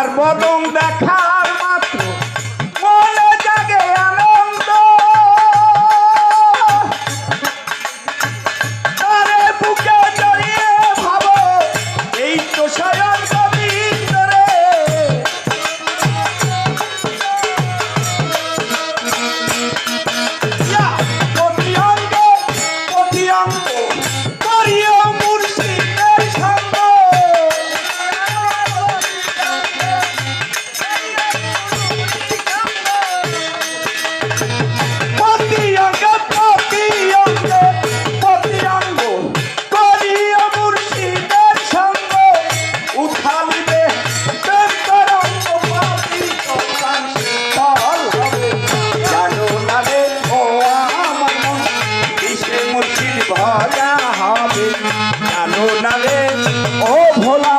তার বদন দেখার মাত্র মনে জাগে আনন্দ তারে বুকে জড়িয়ে ভাবো এই তো স্বয়ং গোবিন্দ রে প্রতি অঙ্গ করিও মুর্শিদের সঙ্গ ভরা হবে জানো না রে ও ভোলা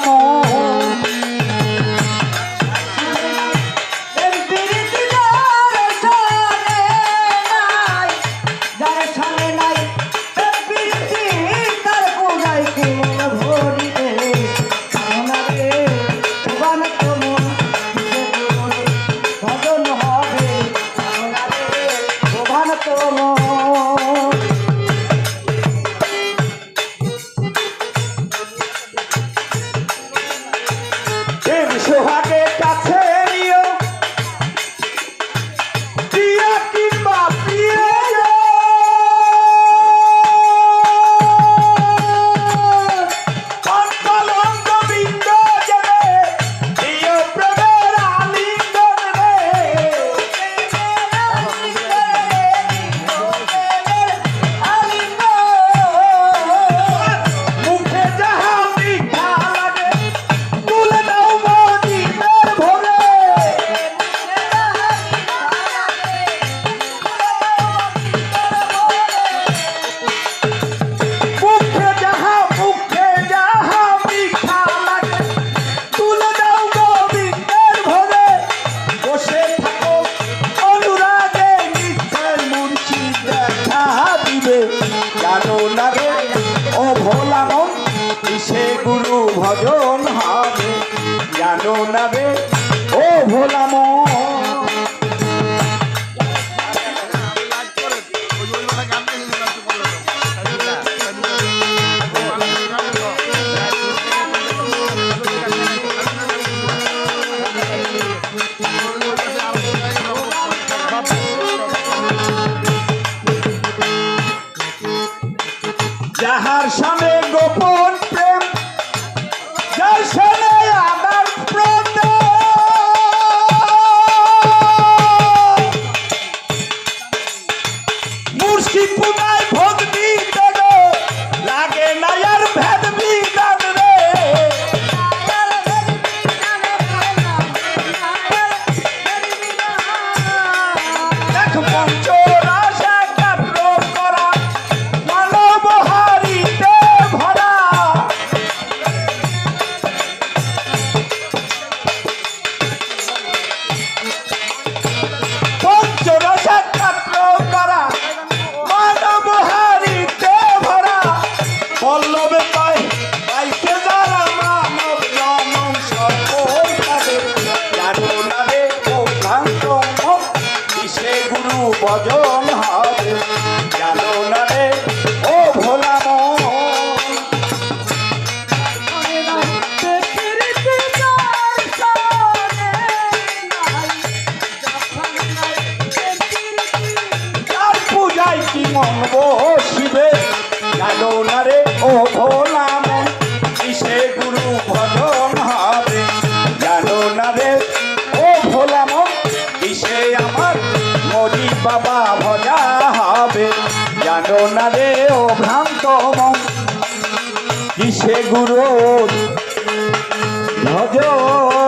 সোহাগে কাছে নিও প্রিয়া কিংবা প্রিয় অন্তলঙ্গ বিন্দ জনে প্রিয় প্রেমের আলিঙ্গন রে মুখে যাহা মিঠা লাগে তুলে দাও জানো না রে ও ভোলা মন কিসে গুরু ভজন হবে জানো না রে ও ভোলা মন যাহার সামনে গোপন প্রেম যার সামনে আমার প্রেম মুর্শিদ পুনায় ভোগ বিদান লাগে না আর ভেদ বিদান রে দেখ পঞ্চরাশা কাব্য করা পল্লবে পাই পাইছে যারা মানব জনম সকল তাদের জানো না রে ও ভ্রান্ত মন কিসে গুরু ভজন হবে জানো না রে ও ভোলা পূজায় কি মন বসিবে জানো না রে ও ভোলা মন কিসে গুরু ভজন হবে জানো না রে ও ভোলা মন কিসে আমার মরি বাবা ভজা হবে জানো না রে ও ভ্রান্ত মন কিসে গুরু ভজন